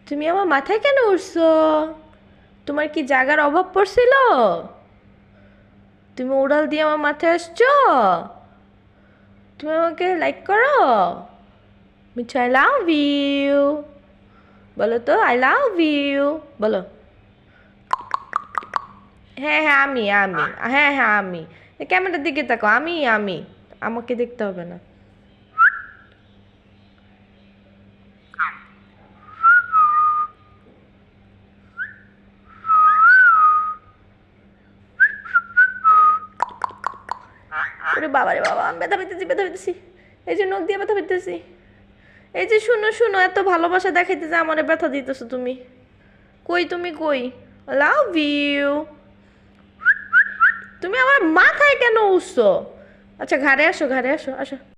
তুমি আমার মাথায় কেন উঠছো? তোমার কি জায়গার অভাব পড়ছিল? তুমি উড়াল দিয়ে আমার মাথায় আসছো? তুমি আমাকে লাইক করো? মিঠু আই লাভ ইউ বলো তো, আই লাভ ইউ বলো। হ্যাঁ হ্যাঁ আমি হ্যাঁ হ্যাঁ আমি। ক্যামেরার দিকে তাকো, আমি আমাকে দেখতে হবে না। ওরে বাবা রে বাবা, আমি ব্যথা পেতেছি ব্যথা পেতেছি। এই যে নখ দিয়ে ব্যথা পেতেছি। এই যে শুনো শুনো, এত ভালোবাসা দেখাইতেছে আমারে ব্যথা দিতেছো তুমি। কই তুমি কই? Love you. তুমি আমার মাথায় কেন উঠছো? আচ্ছা ঘাড়ে আসো, ঘাড়ে আসো, আসো।